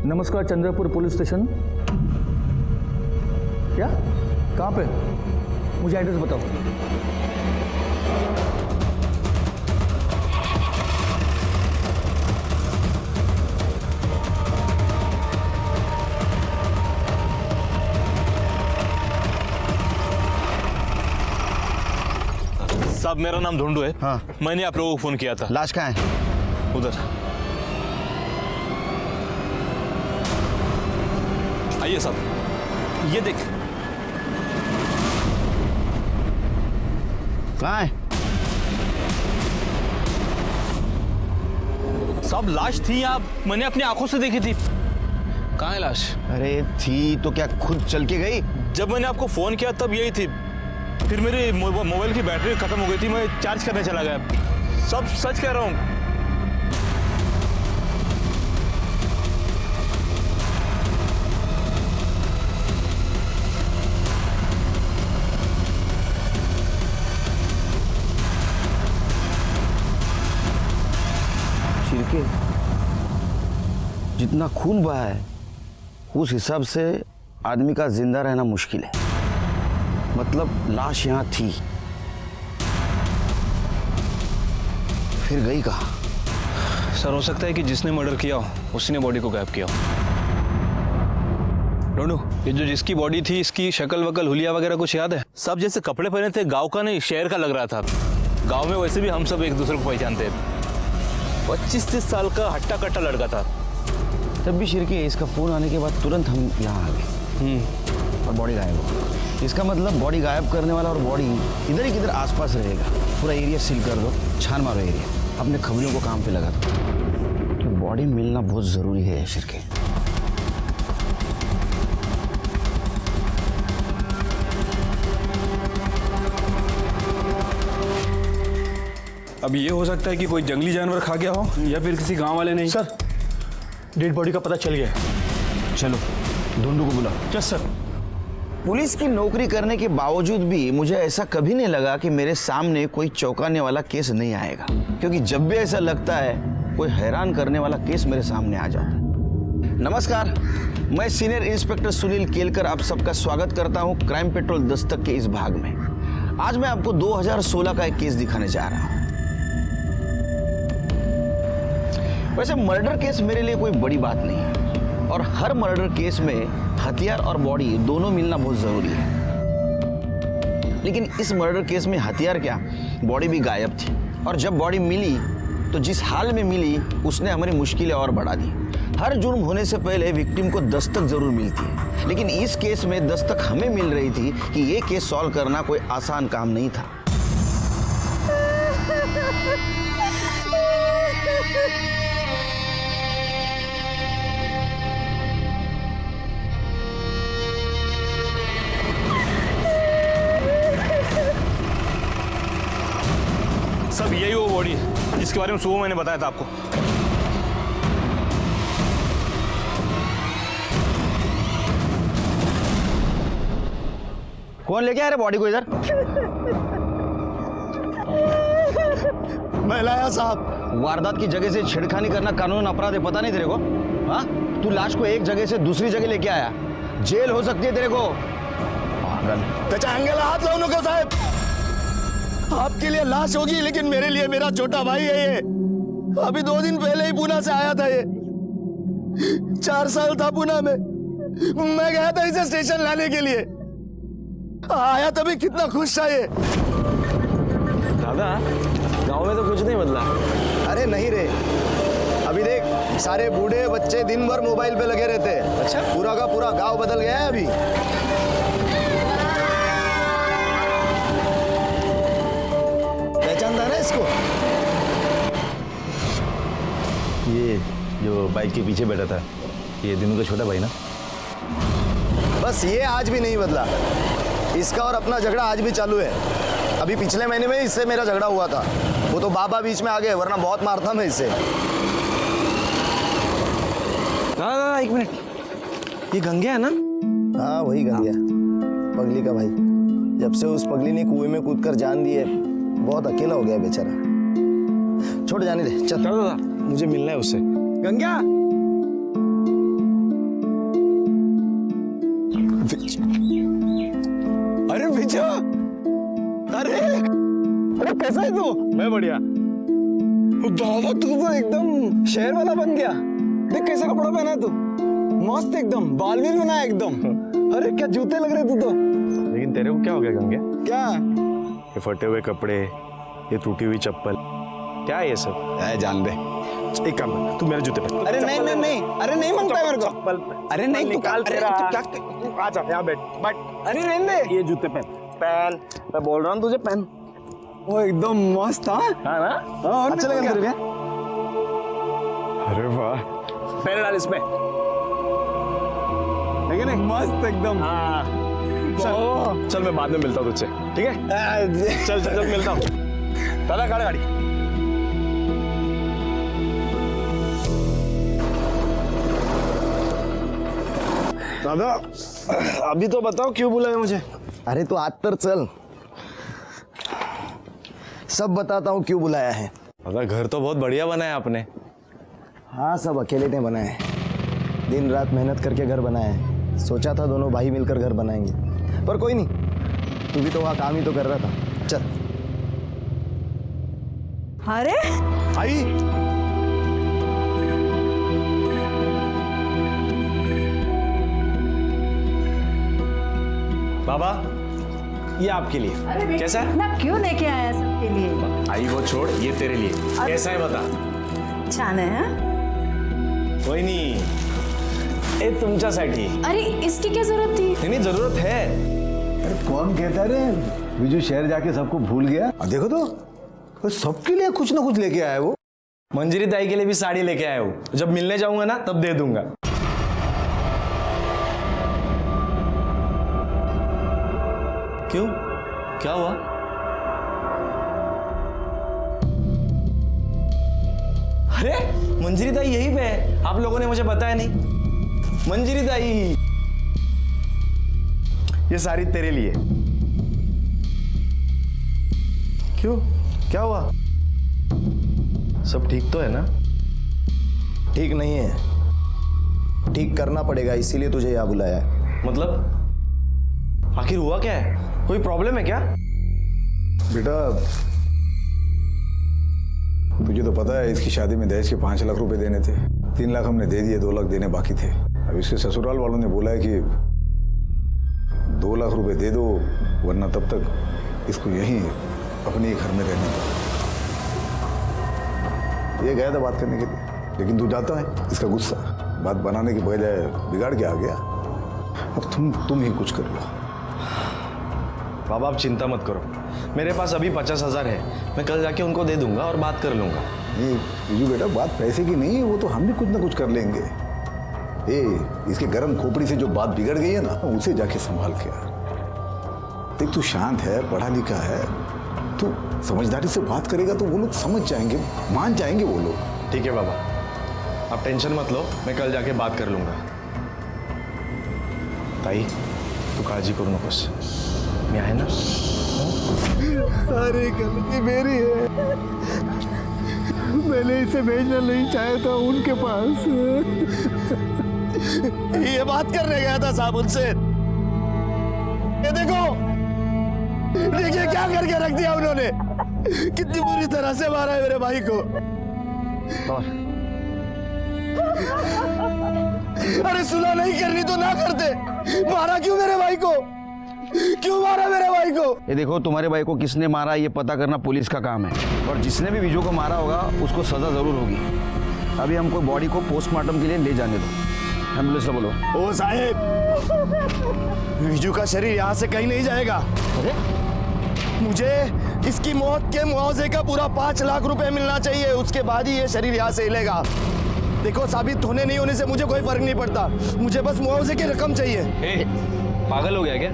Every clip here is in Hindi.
नमस्कार, चंद्रपुर पुलिस स्टेशन। क्या? कहाँ पे? मुझे एड्रेस बताओ। साहब, मेरा नाम धुंडू है। हाँ। मैंने आप लोगों को फोन किया था। लाश कहाँ है? उधर आइए साहब, ये देख। कहाँ है? साहब, लाश थी यहाँ, मैंने अपनी आंखों से देखी थी। कहाँ है लाश? अरे थी तो क्या खुद चल के गई? जब मैंने आपको फोन किया तब यही थी। फिर मेरी मोबाइल की बैटरी खत्म हो गई थी, मैं चार्ज करने चला गया। सब सच कह रहा हूँ। शिरके, जितना खून बहा है उस हिसाब से आदमी का जिंदा रहना मुश्किल है। मतलब लाश यहाँ थी, फिर गई कहाँ? सर, हो सकता है कि जिसने मर्डर किया हो उसी ने बॉडी को गायब किया हो। रोनू, ये जो जिसकी बॉडी थी, इसकी शक्ल वकल हुलिया वगैरह कुछ याद है? सब जैसे कपड़े पहने थे, गांव का नहीं शहर का लग रहा था। गांव में वैसे भी हम सब एक दूसरे को पहचानते हैं। 25-30 साल का हट्टा कट्टा लड़का था। तब भी शिरके, इसका फोन आने के बाद तुरंत हम यहाँ आ गए और बॉडी गायब हो। इसका मतलब बॉडी गायब करने वाला और बॉडी इधर ही किधर आसपास रहेगा। पूरा एरिया सील कर दो, छान मारो एरिया, अपने खबरियों को काम पे लगा दो। तो बॉडी मिलना बहुत जरूरी है शिरके। अब ये हो सकता है कि कोई जंगली जानवर खा गया हो या फिर किसी गांव वाले ने। सर, डेड बॉडी का पता चल गया है। चलो धुंडू को बुलाओ। Yes sir. पुलिस की नौकरी करने के बावजूद भी मुझे ऐसा कभी नहीं लगा कि मेरे सामने कोई चौंकाने वाला केस नहीं आएगा, क्योंकि जब भी ऐसा लगता है कोई हैरान करने वाला केस मेरे सामने आ जाता है। नमस्कार, मैं सीनियर इंस्पेक्टर सुनील केलकर आप सबका स्वागत करता हूं क्राइम पेट्रोल दस्तक के इस भाग में। आज मैं आपको 2016 का एक केस दिखाने जा रहा हूं। वैसे मर्डर केस मेरे लिए कोई बड़ी बात नहीं है, और हर मर्डर केस में हथियार और बॉडी दोनों मिलना बहुत जरूरी है। लेकिन इस मर्डर केस में हथियार क्या, बॉडी भी गायब थी, और जब बॉडी मिली तो जिस हाल में मिली उसने हमारी मुश्किलें और बढ़ा दी। हर जुर्म होने से पहले विक्टिम को दस्तक जरूर मिलती है, लेकिन इस केस में दस्तक हमें मिल रही थी कि ये केस सॉल्व करना कोई आसान काम नहीं था। सब यही वो बॉडी है जिसके बारे में सुबह मैंने बताया था आपको। कौन लेके आ रहे बॉडी को इधर? मैं लाया साहब। वारदात की जगह से छेड़खानी करना कानून अपराध है, पता नहीं तेरे को? हाँ, तू लाश को एक जगह से दूसरी जगह लेके आया, जेल हो सकती है तेरे को। पागल। त्याच्या अंगाला हात लावू नका साहेब। आपके लिए लाश होगी, लेकिन मेरे लिए मेरा छोटा भाई है ये। अभी 2 दिन पहले ही पुणे से आया था ये। 4 साल था पुणे में। मैं गया था इसे स्टेशन लाने के लिए। आया तभी कितना खुश था ये। दादा, गांव में तो कुछ नहीं बदला। अरे नहीं रे, अभी देख सारे बूढ़े बच्चे दिन भर मोबाइल पे लगे रहते हैं। अच्छा? पूरा का पूरा गांव बदल गया है अभी। पहचानता है ना इसको? ये जो बाइक के पीछे बैठा था, ये दिनू का छोटा भाई ना? बस ये आज भी नहीं बदला। इसका और अपना झगड़ा आज भी चालू है। अभी पिछले महीने में इससे मेरा झगड़ा हुआ था, वो तो बाबा बीच में आ गए, वरना बहुत मारता मैं इससे। दादा एक मिनट, ये गंगे है ना? हाँ वही गंगे, पगली का भाई। जब से उस पगली ने कुएं में कूदकर जान दी है, बहुत अकेला हो गया बेचारा। छोड़ जाने दे, चल। दादा, मुझे मिलना है उससे। गंगा, कैसा है तू? मैं बढ़िया। बाबा तू तो एकदम शहर वाला बन गया। देख कैसा कपड़ा पहना है तू, मस्त एकदम, बाल भी बनाया एकदम। अरे क्या जूते लग रहे तू तो। लेकिन तेरे को क्या हो गया गंगे? क्या? ये फटे हुए कपड़े, ये टूटी हुई चप्पल, क्या है ये सब? जान दे। एक काम कर, तू मेरे जूते पहन। अरे नहीं नहीं नहीं, अरे नहीं मांगता है मेरे को। चप्पल अरे नहीं तू निकाल अरे तेरा। तू क्या तू आ जा यहाँ बैठ। अरे रहने दे। ये जूते पहन। पहन, मैं बोल रहा हूँ तुझे पहन। वो एकदम मस्त। हाँ हाँ ना? हाँ, अच्छा लगा तेरे को? अरे वाह, पहन डाल इसमें। है कि नहीं? मस्त एकदम। हाँ चल मैं बाद में मिलता हूँ तुझसे, ठीक है? चल चल चल मिलता हूँ। दादा गाड़ी गाड़ी। दादा अभी तो बताओ क्यों बुलाया मुझे? अरे तो आज तर चल, सब बताता हूँ क्यों बुलाया है। दादा घर तो बहुत बढ़िया बनाया आपने। हाँ सब अकेले ने बनाए, दिन रात मेहनत करके घर बनाया है। सोचा था दोनों भाई मिलकर घर बनाएंगे, पर कोई नहीं, तू भी तो वहाँ काम ही तो कर रहा था। चल अरे आई। बाबा ये आपके लिए कैसा है? ना क्यों लेके आया सबके लिए? आई वो छोड़, ये तेरे लिए कैसा है बता। छान है हाँ? कोई नहीं, ए तुमच्यासाठी। अरे इसकी क्या जरूरत थी? नहीं जरूरत है। अरे कौन कहता है रे विजू शहर जाके सबको भूल गया? देखो तो सबके लिए कुछ ना कुछ लेके आया वो। मंजरी दाई के लिए भी साड़ी लेके आया हूँ, जब मिलने जाऊंगा ना तब दे दूंगा। क्यों, क्या हुआ? अरे मंजरी दाई यहीं पे है, आप लोगों ने मुझे बताया नहीं। मंजरी दाई ये साड़ी तेरे लिए। क्यों, क्या हुआ? सब ठीक तो है ना? ठीक नहीं है, ठीक करना पड़ेगा, इसीलिए तुझे यहाँ बुलाया है। मतलब आखिर हुआ क्या है? कोई प्रॉब्लम है क्या? बेटा तुझे तो पता है इसकी शादी में दहेज के 5 लाख रुपए देने थे। 3 लाख हमने दे दिए, 2 लाख देने बाकी थे। अब इसके ससुराल वालों ने बोला है कि 2 लाख रुपए दे दो, वरना तब तक इसको यहीं अपने ही घर में रहने दो। ये गया था बात करने के लिए, लेकिन तू जाता है, इसका गुस्सा बात बनाने के बजाय बिगाड़ के आ गया। अब तुम ही कुछ कर लो। बाबा आप चिंता मत करो, मेरे पास अभी 50,000 है, मैं कल जाके उनको दे दूंगा और बात कर लूंगा। नहीं विजू बेटा, बात पैसे की नहीं है, वो तो हम भी कुछ ना कुछ कर लेंगे। इसके गर्म खोपड़ी से जो बात बिगड़ गई है ना, उसे जाके संभाल के आ। देख तू शांत है, पढ़ा लिखा है, तू समझदारी से बात करेगा तो वो लोग समझ जाएंगे, मान जाएंगे वो लोग। ठीक है बाबा, आप टेंशन मत लो, मैं कल जाके बात कर लूंगा। ताई तू काळजी करू नकोस, मी आहे ना। सारी गलती मेरी है, मैंने इसे भेजना नहीं चाहा था उनके पास। ये बात करने गया था साहब उनसे। ये देखो, देखिए क्या करके रख दिया उन्होंने, कितनी बुरी तरह से मारा है मेरे भाई को। अरे सुलह नहीं करनी तो ना करते, मारा क्यों मेरे भाई को? क्यों मारा मेरे भाई को? ये देखो, तुम्हारे भाई को किसने मारा ये पता करना पुलिस का काम है, और जिसने भी विजू को मारा होगा उसको सजा जरूर होगी। अभी हमको बॉडी को पोस्टमार्टम के लिए ले जाने दो। एम्बुलेंस से बोलो। ओ साहेब, विजू का शरीर यहाँ से कहीं नहीं जाएगा। अरे मुझे इसकी मौत के मुआवजे का पूरा 5 लाख रुपए मिलना चाहिए, उसके बाद ही ये शरीर यहाँ से हिलेगा। देखो, साबित होने नहीं होने से मुझे कोई फर्क नहीं पड़ता, मुझे बस मुआवजे की रकम चाहिए। पागल हो गया क्या?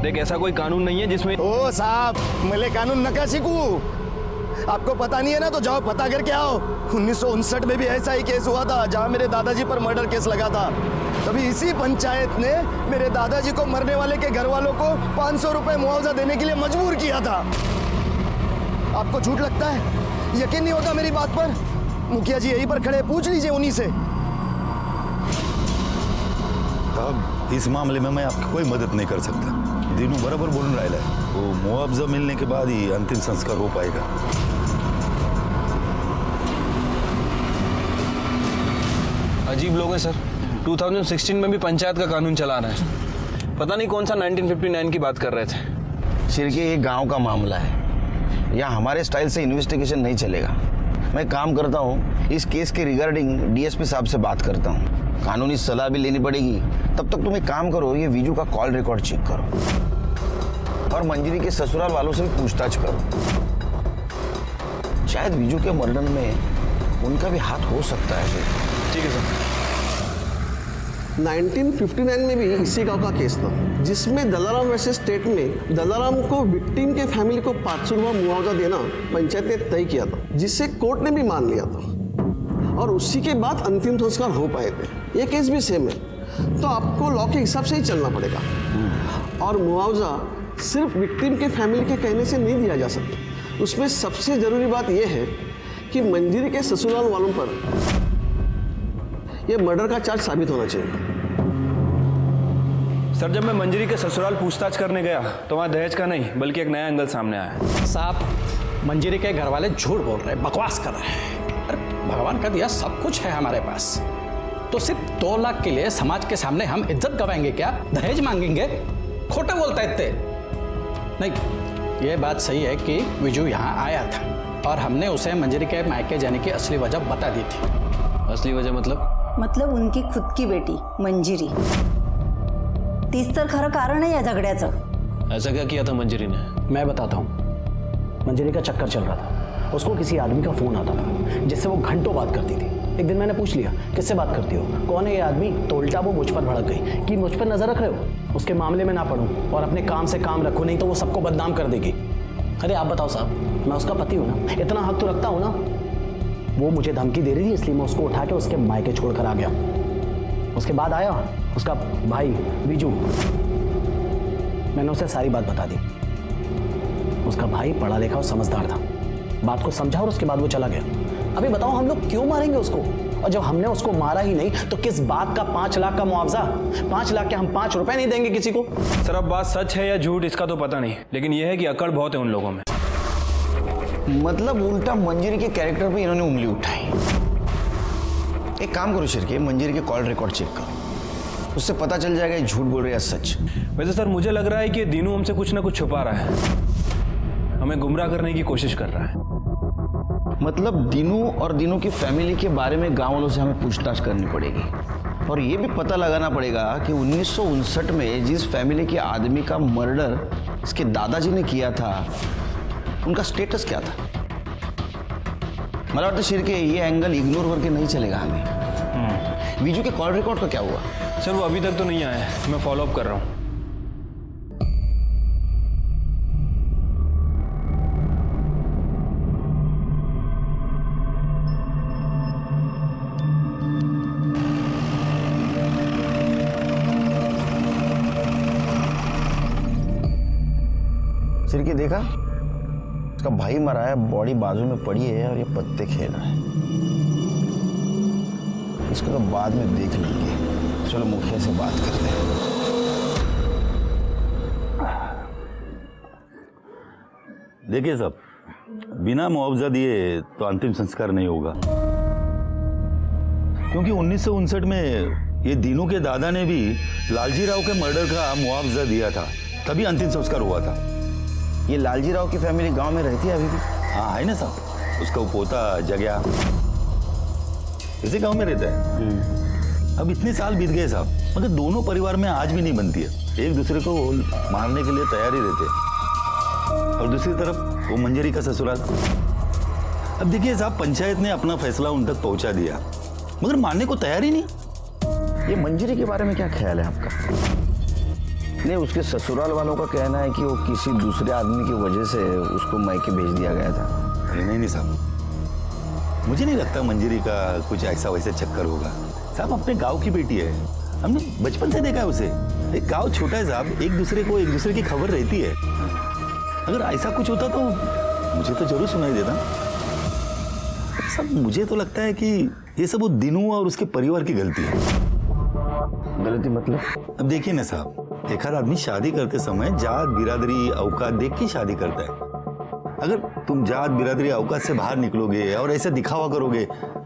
देख ऐसा कोई कानून नहीं है जिसमें। ओ साहब, मैं कानून नका सीखू, आपको पता नहीं है ना तो जाओ पता करके आओ। 1959 में भी ऐसा ही केस हुआ था जहां मेरे दादाजी पर मर्डर केस लगा था। तभी इसी पंचायत ने मेरे दादाजी को मरने वाले के घर वालों को 500 रुपए मुआवजा देने के लिए मजबूर किया था। आपको झूठ लगता है? यकीन नहीं होता मेरी बात पर? मुखिया जी यहीं पर खड़े, पूछ लीजिए उन्हीं से। अब इस मामले में मैं आपकी कोई मदद नहीं कर सकता। दिनू बराबर बोलून राहिलाय. वो मुआवजा मिलने के बाद ही अंतिम संस्कार हो पाएगा. अजीब लोग हैं सर. 2016 में भी पंचायत का कानून चला रहा है. पता नहीं कौन सा 1959 की बात कर रहे थे. सिर्फ ये गांव का मामला है, यहाँ हमारे स्टाइल से इन्वेस्टिगेशन नहीं चलेगा. मैं काम करता हूँ, इस केस के रिगार्डिंग डीएसपी साहब से बात करता हूँ. कानूनी सलाह भी लेनी पड़ेगी. तब तक तुम एक काम करो, ये विजू का कॉल रिकॉर्ड चेक करो और मंजरी के ससुराल वालों से भी पूछताछ करो. शायद विजू के मर्डर में उनका भी हाथ हो सकता है. ठीक है सर. 1959 में भी इसी गांव का केस था, जिसमें दलाराम वर्सेस स्टेट में दलाराम को विक्टिम के फैमिली को 500 रुपया मुआवजा देना पंचायत ने तय किया था, जिसे कोर्ट ने भी मान लिया था और उसी के बाद अंतिम संस्कार हो पाए थे. ये केस भी सेम है, तो आपको लॉ के हिसाब से ही चलना पड़ेगा. और मुआवजा सिर्फ विक्टिम के फैमिली के कहने से नहीं दिया जा सकता. उसमें सबसे जरूरी बात यह है कि मंजरी के ससुराल वालों पर यह मर्डर का चार्ज साबित होना चाहिए. सर, जब मैं मंजरी के ससुराल पूछताछ करने गया तो वहाँ दहेज का नहीं बल्कि एक नया एंगल सामने आया. साहब, मंजरी के घर वाले झूठ बोल रहे हैं, बकवास कर रहे हैं. अरे भगवान का दिया सब कुछ है हमारे पास, तो सिर्फ 2 लाख के लिए समाज के सामने हम इज्जत गवाएंगे क्या? दहेज मांगेंगे? खोटे बोलता है इतने. नहीं, ये बात सही है कि विजू यहाँ आया था और हमने उसे मंजरी के मायके जाने की असली वजह बता दी थी. असली वजह मतलब उनकी खुद की बेटी मंजिरी. तीच तर खरं कारण आहे या झगड्याचं. ऐसा क्या किया था मंजरी ने? मैं बताता हूँ. मंजरी का चक्कर चल रहा था. उसको किसी आदमी का फोन आता था जिससे वो घंटों बात करती थी. एक दिन मैंने पूछ लिया, किससे बात करती हो, कौन है ये आदमी? तो उल्टा वो मुझ पर भड़क गई कि मुझ पर नजर रख रहे हो. उसके मामले में ना पढ़ूं और अपने काम से काम रखो, नहीं तो वो सबको बदनाम कर देगी. अरे आप बताओ साहब, मैं उसका पति हूँ ना, इतना हक तो रखता हूँ ना. वो मुझे धमकी दे रही थी, इसलिए मैं उसको उठा के उसके मायके छोड़कर आ गया. उसके बाद आया उसका भाई विजू. मैंने उसे सारी बात बता दी. उसका भाई पढ़ा लिखा और समझदार था. बात को समझा और उसके बाद वो चला गया. अभी बताओ हम लोग क्यों मारेंगे उसको? और जब हमने उसको मारा ही नहीं तो किस बात का 5 लाख का मुआवजा? 5 लाख के हम 5 रुपए नहीं देंगे किसी को. सर, अब बात सच है या झूठ इसका तो पता नहीं, लेकिन यह है कि अकड़ बहुत है उन लोगों में. मतलब उल्टा मंजरी के कैरेक्टर पे इन्होंने उंगली उठाई. एक काम करो शिरके, मंजरी के कॉल रिकॉर्ड चेक करो, उससे पता चल जाएगा ये झूठ बोल रहे हैं सच. वैसे सर, मुझे लग रहा है कि दीनू हमसे कुछ ना कुछ छुपा रहा है, हमें गुमराह करने की कोशिश कर रहा है. मतलब दीनू और दीनू की फैमिली के बारे में गांव वालों से हमें पूछताछ करनी पड़ेगी और ये भी पता लगाना पड़ेगा कि 1959 में जिस फैमिली के आदमी का मर्डर इसके दादाजी ने किया था, उनका स्टेटस क्या था. मला वाटतं शिरके ये एंगल इग्नोर करके नहीं चलेगा हमें. विजू के कॉल रिकॉर्ड का क्या हुआ? सर, वो अभी तक तो नहीं आया है, मैं फॉलो अप कर रहा हूँ. सिरके देखा, उसका भाई मरा है, बॉडी बाजू में पड़ी है और ये पत्ते खेल रहा है. इसको तो बाद में देख लेंगे. चलो मुखिया से बात करते हैं. देखिए साहब, बिना मुआवजा दिए तो अंतिम संस्कार नहीं होगा, क्योंकि 1959 में ये दीनू के दादा ने भी लालजी राव के मर्डर का मुआवजा दिया था, तभी अंतिम संस्कार हुआ था. ये लालजी राव की फैमिली गांव में रहती है अभी भी? हाँ है ना साहब, उसका पोता जगया इसी गांव में रहता है. अब इतने साल बीत गए साहब, मगर दोनों परिवार में आज भी नहीं बनती है. एक दूसरे को मारने के लिए तैयार ही रहते हैं. और दूसरी तरफ वो मंजरी का ससुराल. अब देखिए साहब, पंचायत ने अपना फैसला उन तक पहुंचा दिया, मगर मानने को तैयार ही नहीं. ये मंजरी के बारे में क्या ख्याल है आपका? नहीं, उसके ससुराल वालों का कहना है कि वो किसी दूसरे आदमी की वजह से उसको मायके भेज दिया गया था. अरे नहीं साहब, मुझे नहीं लगता मंजरी का कुछ ऐसा वैसा चक्कर होगा. साहब, अपने गांव की बेटी है, हमने बचपन से देखा है उसे. एक गांव छोटा है साहब, एक दूसरे की खबर रहती है. अगर ऐसा कुछ होता तो मुझे तो जरूर सुनाई देता. सब मुझे तो लगता है कि ये सब वो दीनू और उसके परिवार की गलती है. गलती मतलब? अब देखिए ना साहब, एक हर आदमी शादी करते समय जात बिरादरी औकात देख के शादी करता है। अगर तुम जात बिरादरी औकात से बाहर निकलोगे और ऐसे दिखावा करोगे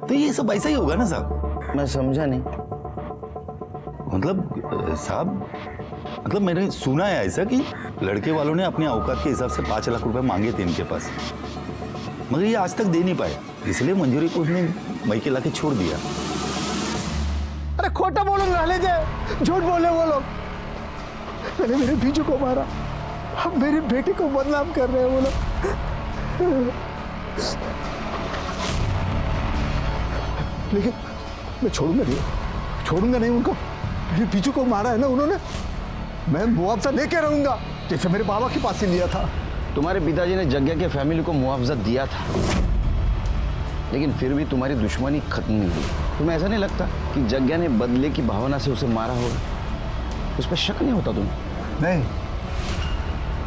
तो ये सब ऐसा ही होगा ना साहब। मैं समझा नहीं। मतलब साहब, मतलब मैंने सुना है ऐसा कि लड़के वालों ने अपने औकात के हिसाब से 5 लाख रुपए मांगे थे इनके पास, मगर ये आज तक दे नहीं पाए, इसलिए मंजूरी को उसने मैके लाके छोड़ दिया। अरे खोटा बोलो नाले जाए, झूठ बोले वो लोग। मैंने मेरे बीजू को मारा, अब मेरी बेटी को बदनाम कर रहे हैं वो लोग। लेकिन मैं छोड़ूंगा नहीं उनको। मेरे बीजू को मारा है ना उन्होंने, मैं मुआवजा लेके रहूंगा जैसे मेरे बाबा के पास से लिया था। तुम्हारे पिताजी ने जग्या के फैमिली को मुआवजा दिया था, लेकिन फिर भी तुम्हारी दुश्मनी खत्म नहीं हुई। तुम्हें ऐसा नहीं लगता कि जग्या ने बदले की भावना से उसे मारा होगा? उस पर शक नहीं होता तुम्हें? नहीं,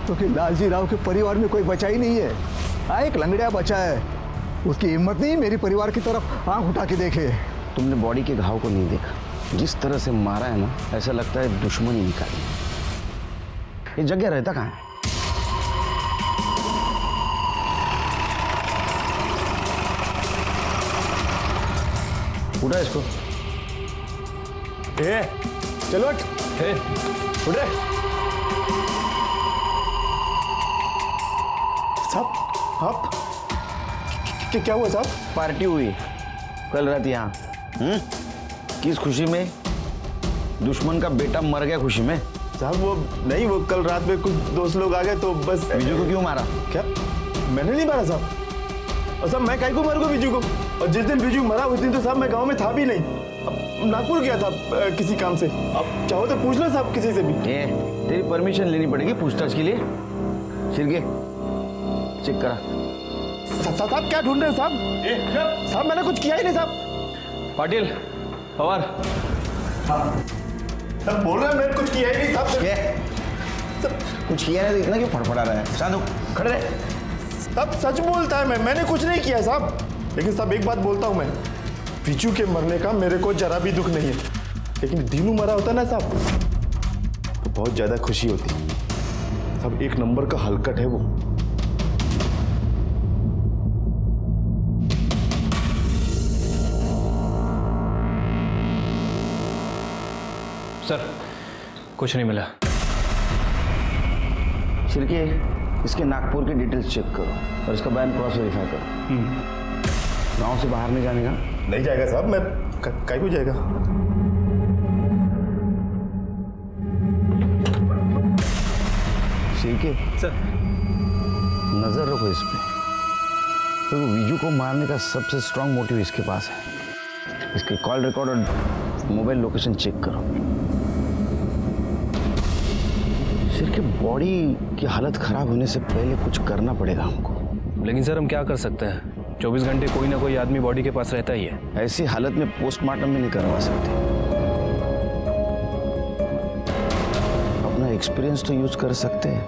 क्योंकि लालजी राव के परिवार में कोई बचा ही नहीं है। एक लंगड़िया बचा है, उसकी हिम्मत नहीं मेरे परिवार की तरफ आंख उठा के देखे। तुमने बॉडी के घाव को नहीं देखा, जिस तरह से मारा है ना, ऐसा लगता है दुश्मनी निकाली। ये जग्या रहता कहाँ है? उठा इसको। चलो उठ रे साहब। आप क्या हुआ साहब? पार्टी हुई कल रात यहाँ। किस खुशी में? दुश्मन का बेटा मर गया खुशी में। साहब वो नहीं, वो कल रात में कुछ दोस्त लोग आ गए तो बस। बीजू को क्यों मारा? क्या मैंने नहीं मारा साहब? और साहब मैं काहे को मारूंगा बीजू को? और जिस दिन बीजू मरा उस दिन तो साहब मैं गांव में था भी नहीं, अब नागपुर गया था किसी काम से। अब चाहो तो पूछ लो साहब किसी से भी। तेरी परमिशन लेनी पड़ेगी पूछताछ के लिए। सिरके चेक करा। साहब क्या ढूंढ रहे हैं साहब? साहब मैंने कुछ किया ही नहीं साहब। पाटिल पवार, साहब बोल रहे हैं मैंने कुछ किया ही नहीं साहब। कुछ किया नहीं तो इतना क्यों फड़फड़ा रहा है? साधु खड़े रहे। साहब सच बोलता है, मैंने कुछ नहीं किया साहब। लेकिन साहब एक बात बोलता हूँ मैं, पीचू के मरने का मेरे को जरा भी दुख नहीं है, लेकिन दीनू मरा होता ना साहब तो बहुत ज्यादा खुशी होती। साहब एक नंबर का हलकट है वो। सर कुछ नहीं मिला। सिरके इसके नागपुर के डिटेल्स चेक करो और इसका बयान क्रॉस वेरीफाई करो। गांव से बाहर नहीं जाने का? नहीं जाएगा साहब, मैं काहे को जाएगा? सिरके सर नजर रखो इस पे, क्योंकि विजू को मारने का सबसे स्ट्रांग मोटिव इसके पास है। इसके कॉल रिकॉर्ड और मोबाइल लोकेशन चेक करो। सिर्फ बॉडी की हालत खराब होने से पहले कुछ करना पड़ेगा हमको। लेकिन सर हम क्या कर सकते हैं? 24 घंटे कोई ना कोई आदमी बॉडी के पास रहता ही है। ऐसी हालत में पोस्टमार्टम भी नहीं करवा सकते। अपना एक्सपीरियंस तो यूज कर सकते हैं।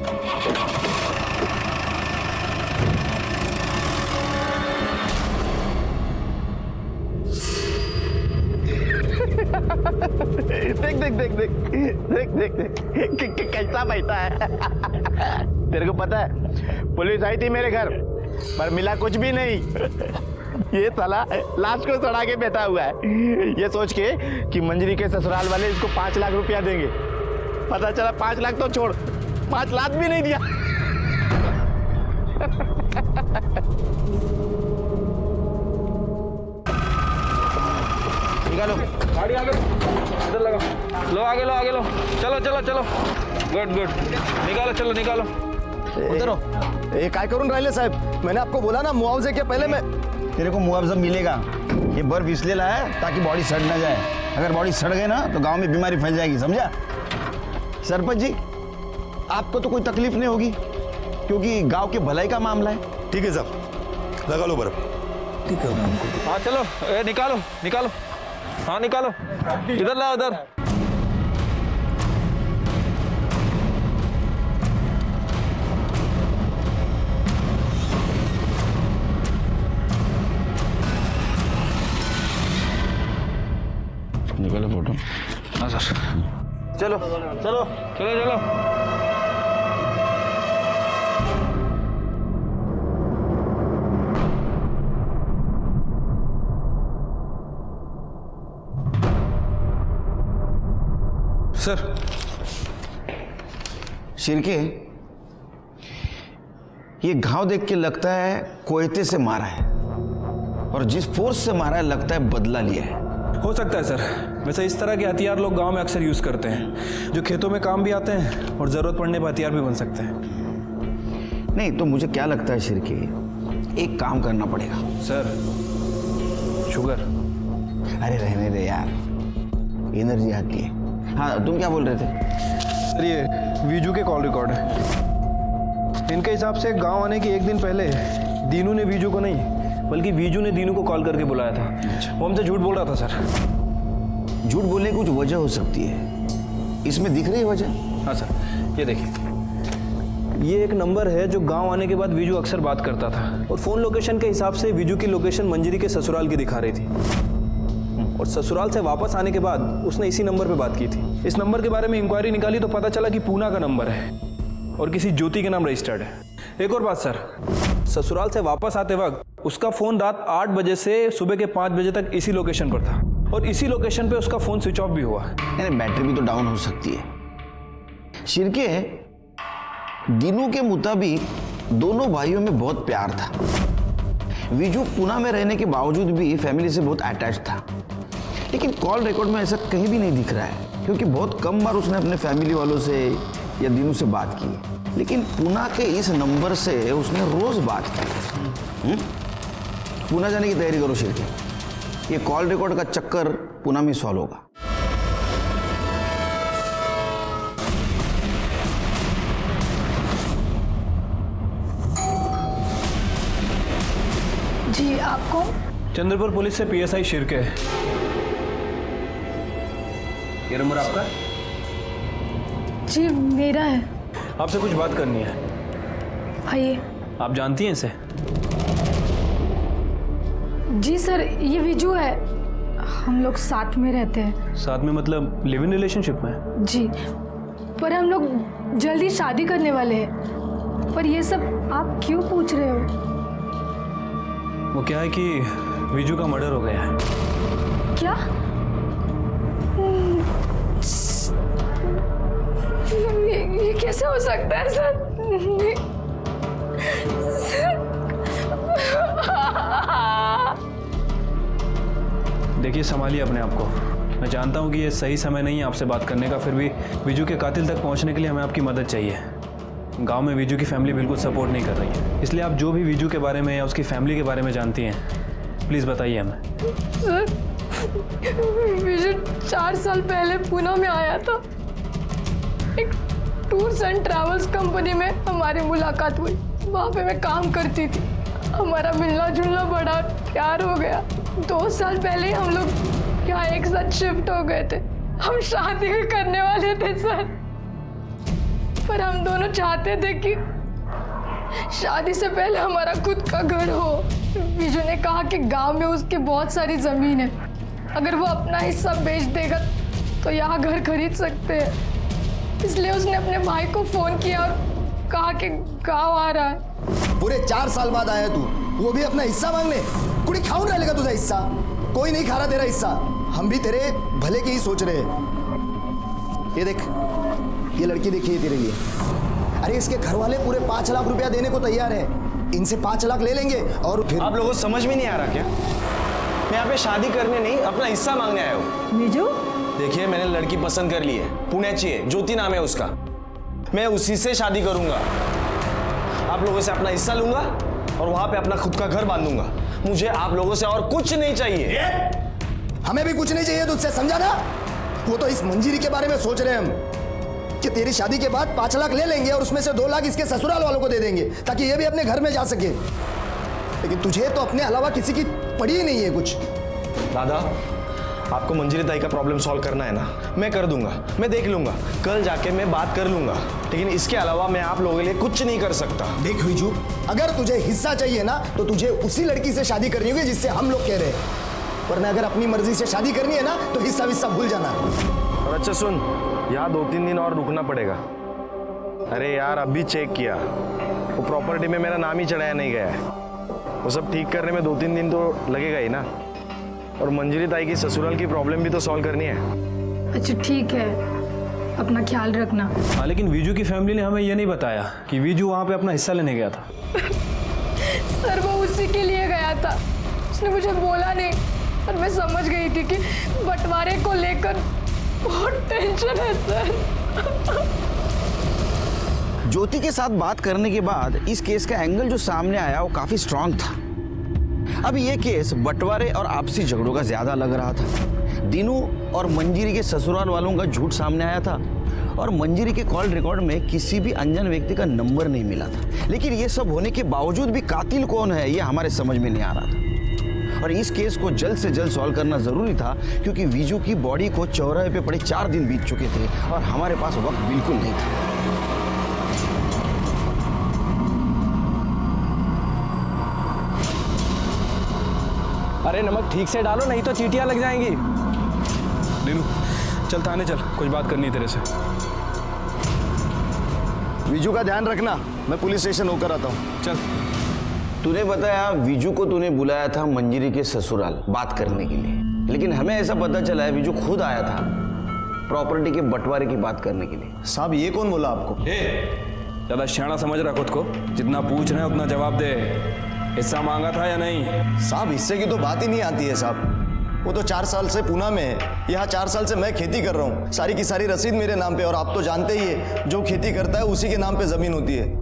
देख देख देख देख देख देख देख कैसा बैठा है। तेरे को पता है पुलिस आई थी मेरे घर पर मिला कुछ भी नहीं। ये साला लाश को सड़ा के बैठा हुआ है, ये सोच के कि मंजरी के ससुराल वाले इसको 5 लाख रुपया देंगे। पता चला 5 लाख तो छोड़, 5 लाख भी नहीं दिया। निकालो गाड़ी आगे, इधर लगा लो, आगे लो, आगे लो। चलो चलो चलो, गुड गुड, निकालो, चलो निकालो। उतरो। ये काय करून राहिले साहब? मैंने आपको बोला ना मुआवजे के पहले मैं। तेरे को मुआवजा मिलेगा। ये बर्फ इसलिए लाया है ताकि बॉडी सड़ ना जाए। अगर बॉडी सड़ गई ना तो गांव में बीमारी फैल जाएगी, समझा? सरपंच जी आपको तो कोई तकलीफ नहीं होगी क्योंकि गांव के भलाई का मामला है। ठीक है साहब, लगा लो बर्फ। ठीक है हमको। हाँ चलो, निकालो निकालो, हाँ निकालो, इधर लाओ, इधर। निकालो फोटो। हाँ सर। चलो चलो चलो चलो। सर। शिरके, ये घाव देख के लगता है कोयते से मारा है, और जिस फोर्स से मारा है लगता है बदला लिया है। हो सकता है सर। वैसे इस तरह के हथियार लोग गांव में अक्सर यूज करते हैं, जो खेतों में काम भी आते हैं और जरूरत पड़ने पर हथियार भी बन सकते हैं। नहीं तो मुझे क्या लगता है शिरके, एक काम करना पड़ेगा। Sir, sugar. अरे रहने दे यार, एनर्जी आती है। हाँ तुम क्या बोल रहे थे? सर ये वीजू के कॉल रिकॉर्ड है। इनके हिसाब से गांव आने के एक दिन पहले दीनू ने वीजू को नहीं, बल्कि वीजू ने दीनू को कॉल करके बुलाया था। वो हमसे झूठ बोल रहा था सर। झूठ बोलने की कुछ वजह हो सकती है, इसमें दिख रही है वजह? हाँ सर, ये देखिए, ये एक नंबर है जो गांव आने के बाद वीजू अक्सर बात करता था, और फोन लोकेशन के हिसाब से वीजू की लोकेशन मंजरी के ससुराल की दिखा रही थी, और ससुराल से वापस आने के बाद उसने इसी नंबर पे बात की थी। इस नंबर के बारे में इंक्वायरी निकाली तो पता चला कि पूना का नंबर है और किसी ज्योति के नाम रजिस्टर्ड है। एक और बात सर, ससुराल से वापस आते वक्त उसका फोन रात 8 बजे से सुबह के 5 बजे तक इसी लोकेशन पर था, और इसी लोकेशन पे उसका फोन स्विच ऑफ भी हुआ। यानी बैटरी भी तो डाउन हो सकती है। शिरके, दीनू के मुताबिक दोनों भाइयों में बहुत प्यार था। वीजू पुणे में रहने के बावजूद भी फैमिली से बहुत अटैच था, लेकिन कॉल रिकॉर्ड में ऐसा कहीं भी नहीं दिख रहा है, क्योंकि बहुत कम बार उसने अपने फैमिली वालों से या दीनू से बात की। लेकिन पुणे के इस नंबर से उसने रोज बात की। पुणे जाने की तैयारी करो शिरके, ये कॉल रिकॉर्ड का चक्कर पुणे में सॉल्व होगा। जी आप कौन? चंद्रपुर पुलिस से PSI शिरके। ये नंबर आपका? जी मेरा है। आपसे कुछ बात करनी है। आइए। आप जानती हैं इसे? जी सर, ये विजू है, हम लोग साथ में रहते हैं। साथ में मतलब लिव इन रिलेशनशिप में? जी, पर हम लोग जल्दी शादी करने वाले हैं। पर ये सब आप क्यों पूछ रहे हो? वो क्या है कि विजू का मर्डर हो गया है। क्या? ये कैसे हो सकता है सर? देखिए, संभालिए अपने आप को। मैं जानता हूँ कि ये सही समय नहीं है आपसे बात करने का, फिर भी विजू के कातिल तक पहुँचने के लिए हमें आपकी मदद चाहिए। गांव में विजू की फैमिली बिल्कुल सपोर्ट नहीं कर रही है, इसलिए आप जो भी विजू के बारे में या उसकी फैमिली के बारे में जानती हैं, प्लीज़ बताइए हमें। सर, विजू 4 साल पहले पुणे में आया था। एक टूर्स एंड ट्रैवल्स कंपनी में हमारी मुलाकात हुई। वहाँ पे मैं काम करती थी, हमारा मिलना जुलना बड़ा प्यार हो गया। 2 साल पहले हम लोग यहाँ एक साथ शिफ्ट हो गए थे। हम शादी करने वाले थे सर, पर हम दोनों चाहते थे कि शादी से पहले हमारा खुद का घर हो। विजू ने कहा कि गांव में उसकी बहुत सारी जमीन है, अगर वो अपना हिस्सा बेच देगा तो यहाँ घर खरीद सकते हैं। इसलिए उसने अपने भाई को फोन किया और कहा कि गांव आ रहा है। पूरे 4 साल बाद आया तू, वो भी अपना हिस्सा मांगने? कुड़ी खाऊं रहेगा तुझा हिस्सा? कोई नहीं खा रहा तेरा हिस्सा। हम भी तेरे भले के ही सोच रहे हैं। ये देख, ये लड़की देखिए तेरे लिए। अरे इसके घर वाले पूरे 5 लाख रुपया देने को तैयार हैं। इनसे 5 लाख ले लेंगे और फिर। आप लोगों को समझ में नहीं आ रहा क्या? मैं यहाँ पे शादी करने नहीं, अपना हिस्सा मांगने आया हूँ। विजू, देखिए, मैंने लड़की पसंद कर ली है, पुणेची है, ज्योति नाम है उसका। मैं उसी से शादी करूंगा। आप लोगों से अपना हिस्सा लूंगा और वहां पे अपना खुद का घर बांधूंगा। मुझे आप लोगों से और कुछ नहीं चाहिए। हमें भी कुछ नहीं चाहिए तुझसे, समझा ना? वो तो इस मंजीरी के बारे में सोच रहे हैं हम कि तेरी शादी के बाद 5 लाख ले लेंगे और उसमें से 2 लाख इसके ससुराल वालों को दे देंगे ताकि ये भी अपने घर में जा सके। लेकिन तुझे तो अपने अलावा किसी की पड़ी ही नहीं है कुछ। दादा, आपको मंजीरी ताई का प्रॉब्लम सॉल्व करना है ना, मैं कर दूंगा, मैं देख लूंगा, कल जाके मैं बात कर लूंगा। लेकिन इसके अलावा मैं आप लोगों के लिए कुछ नहीं कर सकता। देख विजू, अगर तुझे हिस्सा चाहिए ना तो तुझे उसी लड़की से शादी करनी होगी जिससे हम लोग कह रहे हैं, वरना अगर अपनी मर्जी से शादी करनी है ना तो हिस्सा विस्सा भूल जाना। और अच्छा सुन, यहाँ 2-3 दिन और रुकना पड़ेगा। अरे यार अभी चेक किया, वो प्रॉपर्टी में मेरा नाम ही चढ़ाया नहीं गया है। वो सब ठीक करने में 2-3 दिन तो लगेगा ही ना। और मंजरी ताई की ससुराल की प्रॉब्लम भी तो सॉल्व करनी है। अच्छा ठीक है, अपना ख्याल रखना। हाँ, लेकिन वीजू की फैमिली ने हमें ये नहीं बताया कि वीजू वहाँ पे अपना हिस्सा लेने गया था। सर वो उसी के लिए गया था, उसने मुझे बोला नहीं। और मैं समझ गई थी कि बंटवारे को लेकर बहुत टेंशन है सर। ज्योति के साथ बात करने के बाद इस केस का एंगल जो सामने आया वो काफी स्ट्रांग था। अब ये केस बंटवारे और आपसी झगड़ों का ज्यादा लग रहा था। दीनू और मंजीरी के ससुराल वालों का झूठ सामने आया था और मंजीरी के कॉल रिकॉर्ड में किसी भी अनजान व्यक्ति का नंबर नहीं मिला था। लेकिन ये सब होने के बावजूद भी कातिल कौन है ये हमारे समझ में नहीं आ रहा था। और इस केस को जल्द से जल्द सॉल्व करना जरूरी था, क्योंकि वीजू की बॉडी को चौराहे पे पड़े 4 दिन बीत चुके थे और हमारे पास वक्त बिल्कुल नहीं था। अरे नमक ठीक से डालो, नहीं तो चींटियां लग जाएंगी। दीनू चल थाने चल, कुछ बात करनी है तेरे से। विजू का ध्यान रखना, मैं पुलिस स्टेशन होकर आता हूँ। चल। तूने बताया विजू को तूने बुलाया था मंजीरी के ससुराल बात करने के लिए, लेकिन हमें ऐसा पता चला है विजू खुद आया था प्रॉपर्टी के बंटवारे की बात करने के लिए। साहब ये कौन बोला आपको? ज्यादा शाना समझ रहा खुद को, जितना पूछ रहे हैं उतना जवाब दे। हिस्सा मांगा था या नहीं? साहब हिस्से की तो बात ही नहीं आती है साहब। वो तो 4 साल से पूना में है, यहाँ 4 साल से मैं खेती कर रहा हूँ। सारी की सारी रसीद मेरे नाम पे, और आप तो जानते ही है जो खेती करता है उसी के नाम पे जमीन होती है।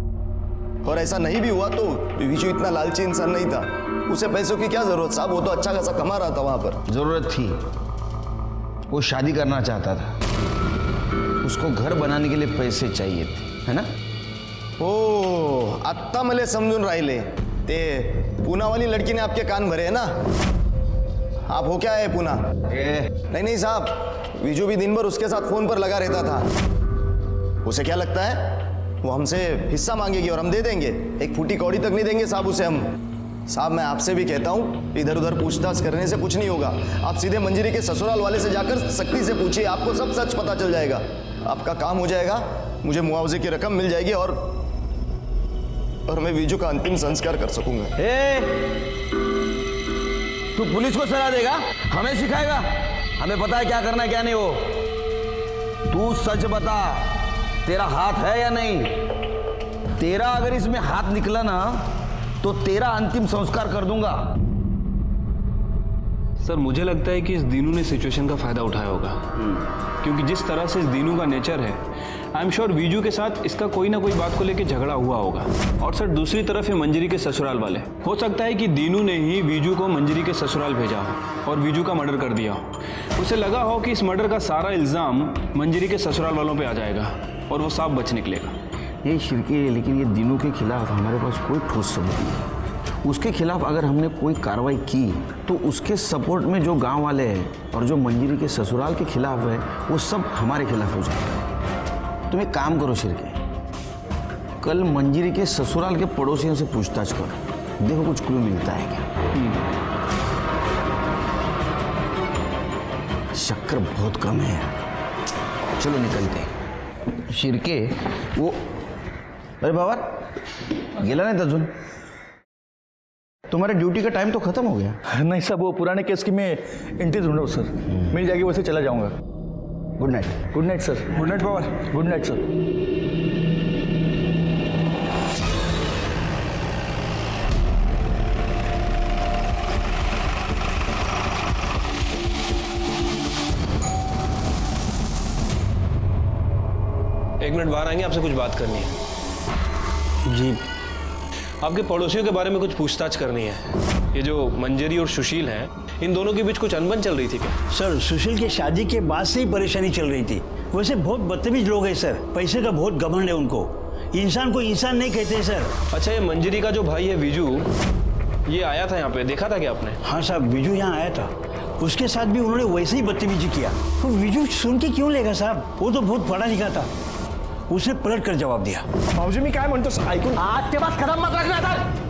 और ऐसा नहीं भी हुआ तो विजू इतना लालची इंसान नहीं था, उसे पैसों की क्या जरूरत साहब, वो तो अच्छा खासा कमा रहा था वहां पर। जरूरत थी, वो शादी करना चाहता था, उसको घर बनाने के लिए पैसे चाहिए थे, है ना? ओ आत्ता मले समजून राहिले ते पूना वाली लड़की ने आपके कान भरे है ना? आप हो क्या है पूना? नहीं साहब, विजू भी दिन भर उसके साथ फोन पर लगा रहता था। उसे क्या लगता है वो हमसे हिस्सा मांगेगी और हम दे देंगे? एक फूटी कौड़ी तक नहीं देंगे साहब उसे हम। साहब मैं आपसे भी कहता हूँ, इधर उधर पूछताछ करने से कुछ नहीं होगा। आप सीधे मंजीरी के ससुराल वाले से जाकर सख्ती से पूछिए, आपको सब सच पता चल जाएगा। आपका काम हो जाएगा, मुझे मुआवजे की रकम मिल जाएगी और मैं विजू का अंतिम संस्कार कर सकूंगा। तू पुलिस को सलाह देगा, हमें सिखाएगा? हमें पता है क्या करना है क्या नहीं। हो तू सच बता, तेरा हाथ है या नहीं? तेरा अगर इसमें हाथ निकला ना तो तेरा अंतिम संस्कार कर दूंगा। सर मुझे लगता है कि इस दीनू ने सिचुएशन का फायदा उठाया होगा, क्योंकि जिस तरह से इस दीनू का नेचर है, आई एम श्योर वीजू के साथ इसका कोई ना कोई बात को लेकर झगड़ा हुआ होगा। और सर दूसरी तरफ है मंजरी के ससुराल वाले। हो सकता है कि दीनू ने ही वीजू को मंजरी के ससुराल भेजा हो और वीजू का मर्डर कर दिया हो। उसे लगा हो कि इस मर्डर का सारा इल्ज़ाम मंजरी के ससुराल वालों पे आ जाएगा और वो साफ बच निकलेगा। ये शिरके, लेकिन ये दीनू के खिलाफ हमारे पास कोई ठोस सबूत नहीं। उसके खिलाफ अगर हमने कोई कार्रवाई की तो उसके सपोर्ट में जो गांव वाले हैं और जो मंजरी के ससुराल के खिलाफ है वो सब हमारे खिलाफ हो जाएगा। तुम एक काम करो शिरके, कल मंजरी के ससुराल के पड़ोसियों से पूछताछ करो, देखो कुछ क्लू मिलता है क्या। शक्कर बहुत कम है, चलो निकलते। शिरके वो, अरे बाबा गेला नहीं अजून? तुम्हारे ड्यूटी का टाइम तो खत्म हो गया। नहीं साहब, वो पुराने केस की मैं एंट्री ढूंढ रहा हूँ सर, मिल जाएगी वैसे चला जाऊंगा। Good night. Good night sir. Good night Pawar. Good night sir. एक मिनट बाहर आएंगे, आपसे कुछ बात करनी है। जी। आपके पड़ोसियों के बारे में कुछ पूछताछ करनी है। ये जो मंजरी और सुशील हैं, इन दोनों के बीच कुछ अनबन चल रही थी क्या? सर सुशील की शादी के बाद से ही परेशानी चल रही थी। वैसे बहुत बदतमीज लोग हैं सर, पैसे का बहुत घमंड है उनको, इंसान को इंसान नहीं कहते सर। अच्छा, ये मंजरी का जो भाई है विजू, ये आया था यहाँ पे, देखा था क्या आपने? हाँ साहब, विजू यहाँ आया था, उसके साथ भी उन्होंने वैसे ही बदतमीजी किया। तो विजू सुन के क्यों लेगा साहब, वो तो बहुत पढ़ा लिखा था। उसने पलट कर जवाब दिया। भाऊजी मी काय म्हणतो ऐकून, आज के बाद कदम मत रखना था।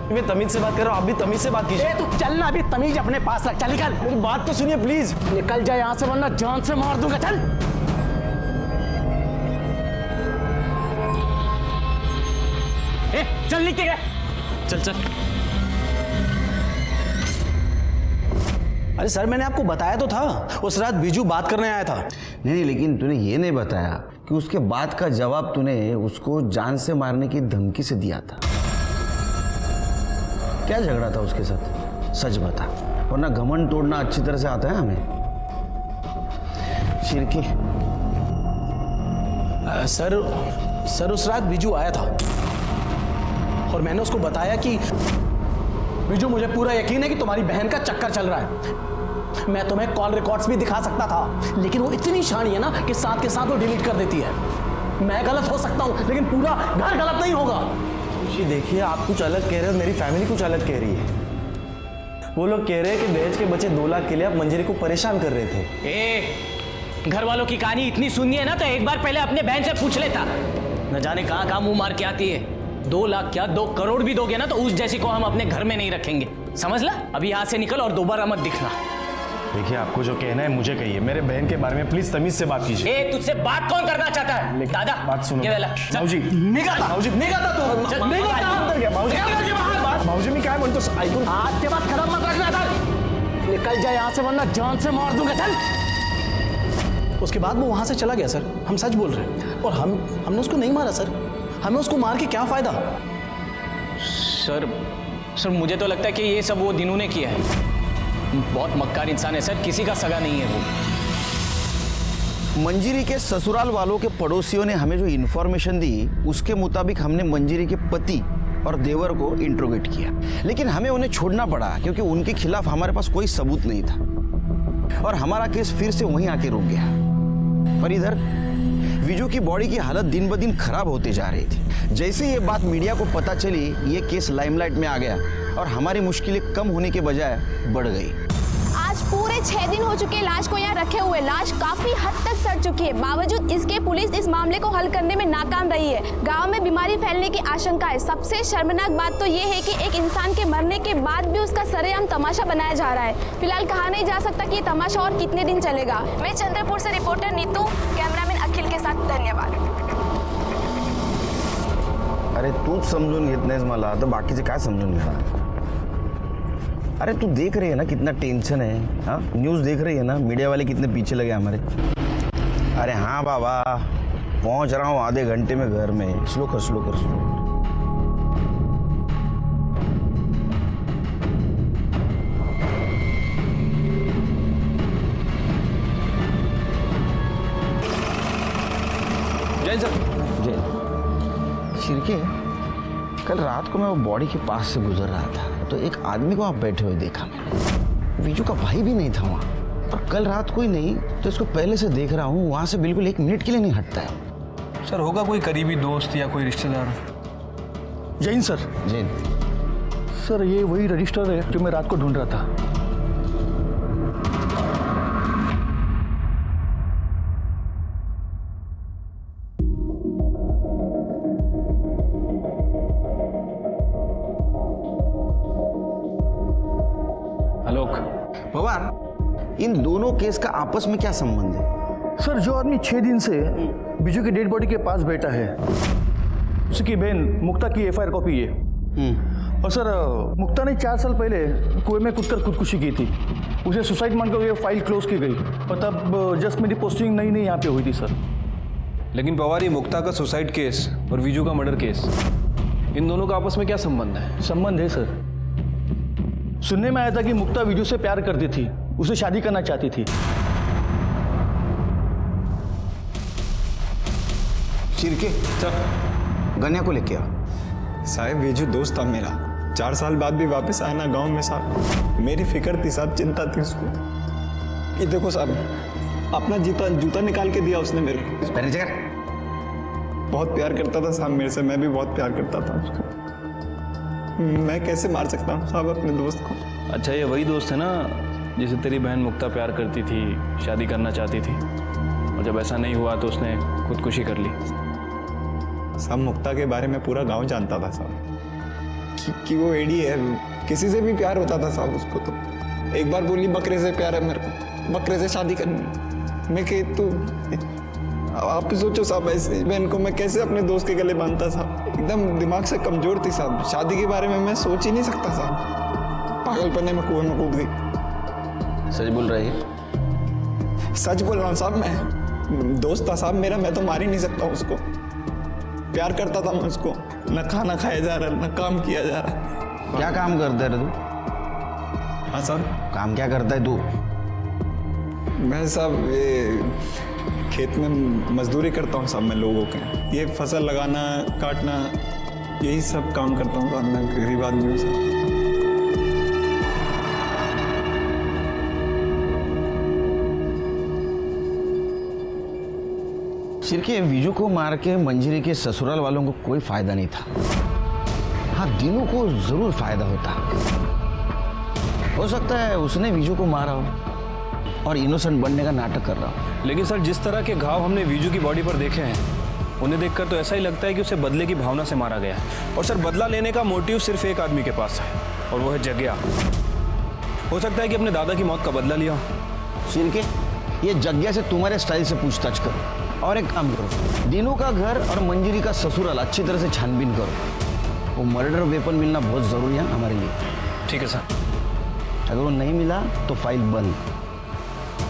मैं तमीज से बात कर रहा हूँ, आप भी तमीज से बात कीजिए। तू चल ना, अभी तमीज अपने पास रख, चल निकल। मेरी बात तो सुनिए प्लीज। निकल जाए यहाँ से वरना जान से मार दूंगा, चल। चल नीचे गए। चल चल। अरे सर, मैंने आपको बताया तो था, उस रात बीजू बात करने आया था। नहीं, लेकिन तूने ये नहीं बताया कि उसके बाद का जवाब तूने उसको जान से मारने की धमकी से दिया था। क्या झगड़ा था उसके साथ, सच बता, वरना घमंड तोड़ना अच्छी तरह से आता है हमें। शिरकी, सर उस रात बीजू आया था और मैंने उसको बताया कि बीजू, मुझे पूरा यकीन है कि तुम्हारी बहन का चक्कर चल रहा है। मैं तुम्हें कॉल रिकॉर्ड्स भी दिखा सकता था, लेकिन वो इतनी शानी है ना कि साथ के साथ वो डिलीट कर देती है। मैं गलत हो सकता हूं, लेकिन पूरा घर गलत नहीं होगा। जी देखिए, आप कुछ अलग कह रहे हो, मेरी फैमिली कुछ अलग कह रही है। वो लोग कह रहे हैं कि दहेज के बचे 2 लाख के लिए आप मंजरी को परेशान कर रहे थे। घर वालों की कहानी इतनी सुननी है ना, तो एक बार पहले अपने बहन से पूछ लेता। न जाने कहां कहां मुंह मार के आती है। 2 लाख क्या, 2 करोड़ भी दोगे ना तो उस जैसी को हम अपने घर में नहीं रखेंगे, समझ ला। अभी यहाँ से निकल और दोबारा मत दिखना। देखिए, आपको जो कहना है मुझे कहिए, मेरे बहन के बारे में प्लीज तमीज से बात कीजिए। ए, तुझसे बात कौन करना चाहता है? दादा, बात सुनो। ये वाला, चल। भाऊजी, निकलता। भाऊजी, निकलता तू। चल, निकलता। अंदर गया भाऊजी। भाऊजी, मैं क्या बोलतो ऐकून। आज के बाद खराब मत रखना सर। निकल जाए यहाँ से, वरना जान से मार दूंगा। चल। उसके बाद वो वहां से चला गया सर, हम सच बोल रहे हैं। और हमने उसको नहीं मारा सर, हमें उसको मार के क्या फायदा। सर मुझे तो लगता है कि ये सब वो दिनू ने किया है। बहुत मक्कार इंसान है सर, किसी का सगा नहीं है वो। मंजरी के ससुराल वालों के पड़ोसियों ने हमें जो इन्फॉर्मेशन दी, उसके मुताबिक हमने मंजरी के पति और देवर को इंट्रोगेट किया, लेकिन हमें उन्हें छोड़ना पड़ा क्योंकि उनके खिलाफ हमारे पास कोई सबूत नहीं था और हमारा केस फिर से वहीं आके रुक गया। और इधर विजू की बॉडी की हालत दिन ब दिन खराब होती जा रही थी। जैसे ये बात मीडिया को पता चली, ये केस लाइमलाइट में आ गया और हमारी मुश्किलें कम होने के बजाय बढ़ गई। आज पूरे 6 दिन हो चुके लाश को यहाँ रखे हुए। लाश काफी हद तक सड़ चुकी है, बावजूद इसके पुलिस इस मामले को हल करने में नाकाम रही है। गांव में बीमारी फैलने की आशंका है। सबसे शर्मनाक बात तो ये है कि एक इंसान के मरने के बाद भी उसका सरेआम तमाशा बनाया जा रहा है। फिलहाल कहा नहीं जा सकता कि ये तमाशा और कितने दिन चलेगा। मैं चंद्रपुर से रिपोर्टर नीतू, कैमरामैन अखिल के साथ धन्यवाद। अरे तूच समजून घेत नाहीस मला, तर बाकीचे काय समजून घेणार? अरे तू देख रही है ना कितना टेंशन है। हाँ, न्यूज़ देख रही है ना, मीडिया वाले कितने पीछे लगे हमारे। अरे हाँ बाबा, पहुंच रहा हूँ आधे घंटे में घर में। स्लो कर, स्लो कर, स्लो। जय सर। जय। शिरके, कल रात को मैं वो बॉडी के पास से गुजर रहा था तो एक आदमी को वहाँ बैठे हुए देखा मैंने। विजू का भाई भी नहीं था वहाँ, और कल रात कोई नहीं तो इसको पहले से देख रहा हूँ, वहाँ से बिल्कुल 1 मिनट के लिए नहीं हटता है। सर होगा कोई करीबी दोस्त या कोई रिश्तेदार। जैन सर। जैन सर, ये वही रजिस्टर है जो मैं रात को ढूंढ रहा था। पवार, इन दोनों केस का आपस में क्या संबंध है? सर, जो आदमी 6 दिन से बिजू की डेड बॉडी के पास बैठा है, उसकी बहन मुक्ता की FIR कॉपी है। और सर, मुक्ता ने 4 साल पहले कुएं में कूदकर खुदकुशी की थी। उसे सुसाइड मानकर ये फाइल क्लोज की गई और तब जस्ट मेरी पोस्टिंग नई यहाँ पे हुई थी सर। लेकिन पवार, ये मुक्ता का सुसाइड केस और विजू का मर्डर केस, इन दोनों का आपस में क्या संबंध है? संबंध है सर। सुनने में आया था कि मुक्ता विजू से प्यार करती थी, उसे शादी करना चाहती थी। शिरके, सर, गन्या को लेके आओ। साहब, विजू दोस्त था मेरा, 4 साल बाद भी वापस आया ना गांव में साहब। मेरी फिक्र थी साहब, चिंता थी उसको। ये देखो साहब, अपना जूता निकाल के दिया उसने मेरे को। बहुत प्यार करता था साहब मेरे से, मैं भी बहुत प्यार करता था उसको। मैं कैसे मार सकता हूँ साहब अपने दोस्त को? अच्छा, ये वही दोस्त है ना जिसे तेरी बहन मुक्ता प्यार करती थी, शादी करना चाहती थी, और जब ऐसा नहीं हुआ तो उसने खुदकुशी कर ली। साहब, मुक्ता के बारे में पूरा गांव जानता था साहब कि वो एडी है, किसी से भी प्यार होता था साहब उसको। तो एक बार बोली बकरे से प्यार है मेरे को, बकरे से शादी करनी। मैं कह, तू आप सोचो साहब, ऐसे बहन को मैं कैसे अपने दोस्त के गले बांधता साहब। एकदम दिमाग से कमजोर थी साहब। शादी के बारे में मैं सोच ही नहीं सकता साहब। पागलपने में कुएं में कूद गई। सच बोल रही है? सच बोल रहा हूँ साहब। मैं दोस्त था साहब मेरा, मैं तो मार ही नहीं सकता उसको। प्यार करता था मैं उसको। न खाना खाया जा रहा, न काम किया जा रहा। क्या काम करता है तू? हाँ साहब। काम क्या करता है तू? मैं साहब ये खेत में मजदूरी करता हूँ साहब मैं लोगों के। ये फसल लगाना, काटना, यही सब काम करता हूँ साहब। मैं गरीब आदमी हूँ साहब। सिर्के विजू को मार के मंजरी के ससुराल वालों को कोई फायदा नहीं था। हाँ, दीनू को जरूर फायदा होता। हो सकता है उसने विजू को मारा हो और इनोसेंट बनने का नाटक कर रहा हो। लेकिन सर, जिस तरह के घाव हमने वीजू की बॉडी पर देखे हैं, उन्हें देखकर तो ऐसा ही लगता है कि उसे बदले की भावना से मारा गया है। और सर, बदला लेने का मोटिव सिर्फ एक आदमी के पास है, और वो है जग्या। हो सकता है कि अपने दादा की मौत का बदला लिया हो। सिरके, ये जग्या से तुम्हारे स्टाइल से पूछताछ करो। और एक काम करो, दीनू का घर और मंजरी का ससुराल अच्छी तरह से छानबीन करो। वो मर्डर वेपन मिलना बहुत जरूरी है हमारे लिए। ठीक है सर। अगर वो नहीं मिला तो फाइल बंद,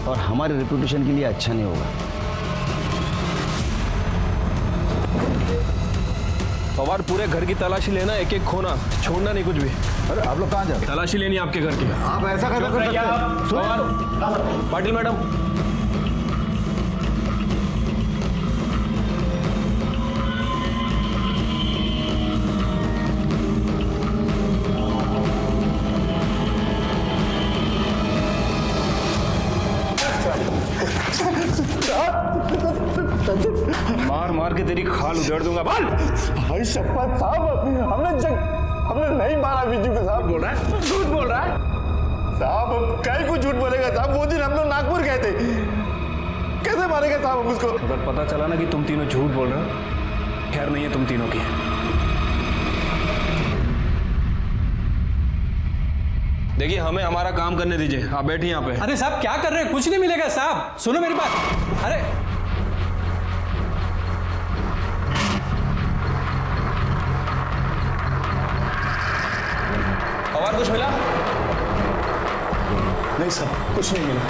और हमारे रेपुटेशन के लिए अच्छा नहीं होगा। पवार, पूरे घर की तलाशी लेना, एक एक खोना, छोड़ना नहीं कुछ भी। अरे आप लोग कहाँ जा? तलाशी लेनी आपके घर की। आप ऐसा कैसे कर सकते हैं? पवार, पाटिल मैडम। मार मार के तेरी खाल उधेड़ दूंगा। बाल भाई शपथ साहब, हमने नहीं मारा विजू को। साहब बोल रहा है, झूठ बोल रहा है साहब। अब कहीं को झूठ बोलेगा साहब? वो दिन हम लोग नागपुर गए थे, कैसे मारेगा साहब हम उसको? अगर पता चला ना कि तुम तीनों झूठ बोल रहे हो, खैर नहीं है तुम तीनों की। देखिए, हमें हमारा काम करने दीजिए। आप बैठिए यहाँ पे। अरे साहब, क्या कर रहे हैं? कुछ नहीं मिलेगा साहब, सुनो मेरी बात। अरे और कुछ मिला? नहीं साहब, कुछ नहीं मिला।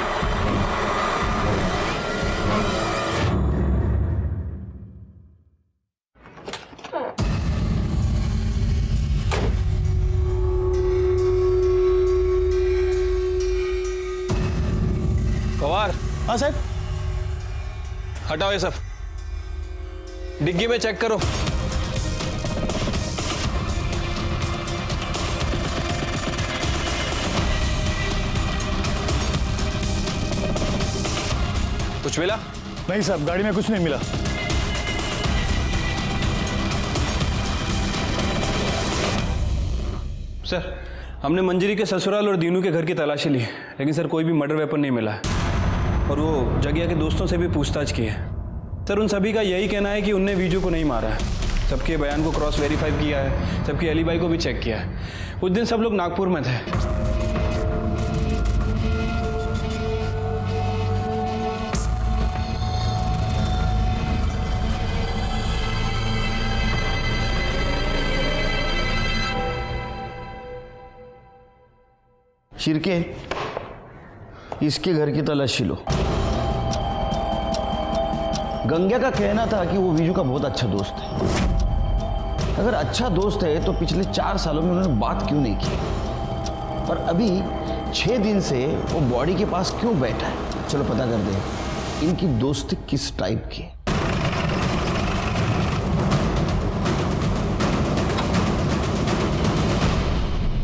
पवार। हाँ साहब। हटाओ ये सब, डिग्गी में चेक करो। कुछ मिला? नहीं साहब, गाड़ी में कुछ नहीं मिला। सर, हमने मंजरी के ससुराल और दीनू के घर की तलाशी ली, लेकिन सर कोई भी मर्डर वेपन नहीं मिला है। और वो जगिया के दोस्तों से भी पूछताछ की है। सर, उन सभी का यही कहना है कि उनने वीजू को नहीं मारा है। सबके बयान को क्रॉस वेरीफाई किया है, सबकी एलिबाई को भी चेक किया है। उस दिन सब लोग नागपुर में थे। शिरके, इसके घर की तलाशी लो। गंगा का कहना था कि वो विजू का बहुत अच्छा दोस्त है। अगर अच्छा दोस्त है तो पिछले 4 सालों में उन्होंने बात क्यों नहीं की? और अभी 6 दिन से वो बॉडी के पास क्यों बैठा है? चलो पता कर दे इनकी दोस्ती किस टाइप की है।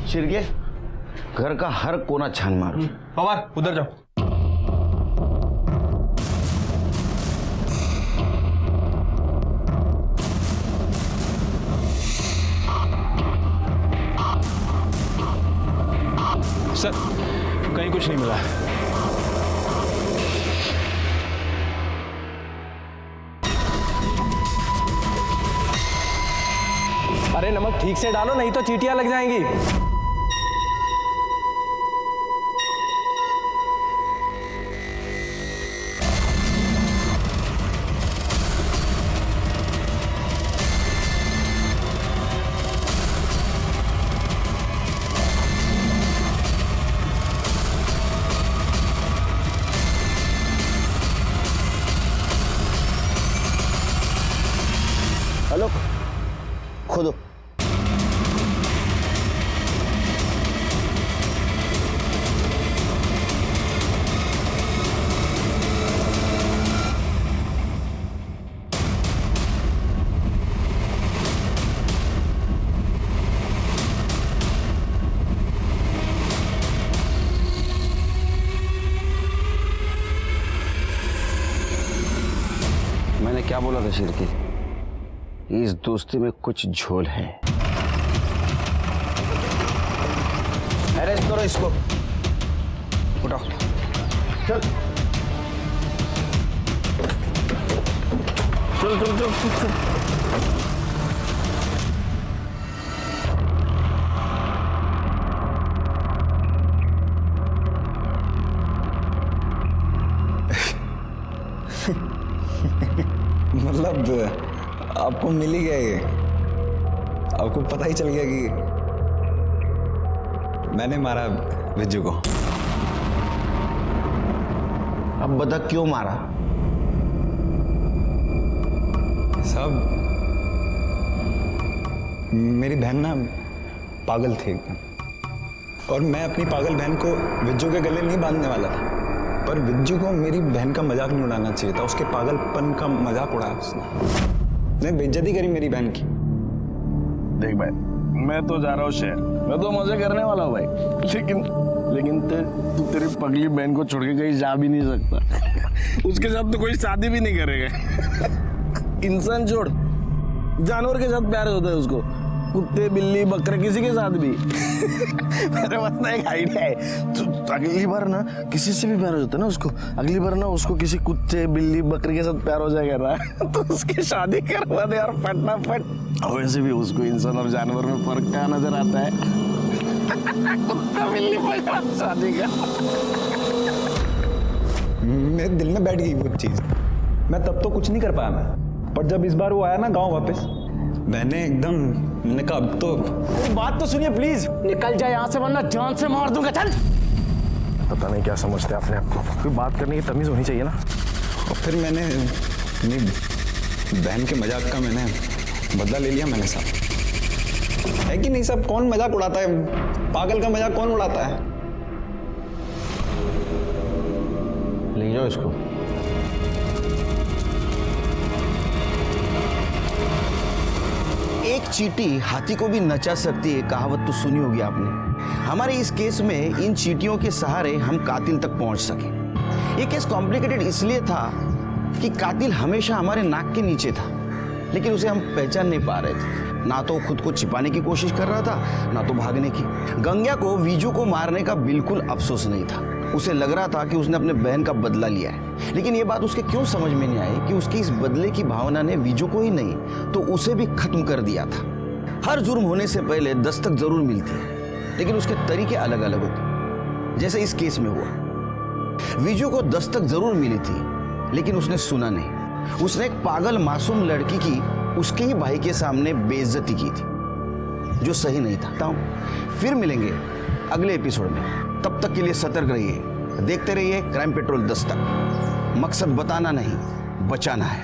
शिरके, घर का हर कोना छान मारो। पवार, उधर जाओ। सर, कहीं कुछ नहीं मिला। अरे नमक ठीक से डालो, नहीं तो चींटियां लग जाएंगी। क्या बोला था शिरकी? इस दोस्ती में कुछ झोल है। अरेस्ट करो इसको। उठाओ। चल चल चल चल, चल। मतलब आपको मिल ही गया ये? आपको पता ही चल गया कि मैंने मारा विज्जू को? अब बता क्यों मारा? साहब मेरी बहन ना पागल थी एकदम, और मैं अपनी पागल बहन को विज्जू के गले नहीं बांधने वाला था, पर विज्जू को मेरी बहन का मजाक नहीं उड़ाना चाहिए था। उसके पागलपन का मजाक उड़ाया उसने बेइज्जती करी मेरी बहन की। देख भाई, मैं तो जा रहा हूँ शहर, मैं तो मजे करने वाला हूँ भाई, लेकिन तू तेरी पगली बहन को छोड़ के कहीं जा भी नहीं सकता। उसके साथ तो कोई शादी भी नहीं करेगा। इंसान छोड़, जानवर के साथ प्यार होता है उसको, कुत्ते बिल्ली बकरे किसी के साथ भी। मेरे पास ना एक आइडिया है, तो अगली बार ना किसी से भी प्यार हो जाता है ना उसको, अगली बार ना उसको किसी कुत्ते बिल्ली बकरे के साथ प्यार हो जाएगा ना, तो उसकी शादी करवा दे और फटाफट। वैसे भी उसको इंसान और जानवर में फर्क क्या नजर आता है? कुत्ता बिल्ली बकरा शादी का। मेरे दिल में बैठ गई वो चीज। मैं तब तो कुछ नहीं कर पाया मैं, पर जब इस बार वो आया ना गांव वापस, मैंने एकदम, मैंने कहा अब तो बात तो सुनिए प्लीज। निकल जाए यहाँ से वरना जान से मार दूंगा। चल। पता नहीं क्या समझते अपने आप को, कोई बात करने की तमीज होनी चाहिए ना। और फिर मैंने अपनी बहन के मजाक का मैंने बदला ले लिया मैंने साहब। है कि नहीं साहब? कौन मजाक उड़ाता है? पागल का मजाक कौन उड़ाता है? ले जाओ इसको। एक चींटी हाथी को भी नचा सकती है, कहावत तो सुनी होगी आपने। हमारे इस केस में इन चींटियों के सहारे हम कातिल तक पहुंच सके। ये केस कॉम्प्लिकेटेड इसलिए था कि कातिल हमेशा हमारे नाक के नीचे था, लेकिन उसे हम पहचान नहीं पा रहे थे। ना तो खुद को छिपाने की कोशिश कर रहा था, ना तो भागने की। गंग्या को विजू को मारने का बिल्कुल अफसोस नहीं था। उसे लग रहा था कि उसने अपने बहन का बदला लिया है, लेकिन ये बात उसके क्यों समझ में नहीं आई कि उसकी इस बदले की भावना ने विजू को ही नहीं तो उसे भी खत्म कर दिया था। हर जुर्म होने से पहले दस्तक जरूर मिलती है, लेकिन उसके तरीके अलग अलग होते। जैसे इस केस में हुआ, विजू को दस्तक जरूर मिली थी, लेकिन उसने सुना नहीं। उसने एक पागल मासूम लड़की की उसके ही भाई के सामने बेइज्जती की थी, जो सही नहीं था। फिर मिलेंगे अगले एपिसोड में, तब तक के लिए सतर्क रहिए, देखते रहिए क्राइम पेट्रोल दस्तक। मकसद बताना नहीं, बचाना है।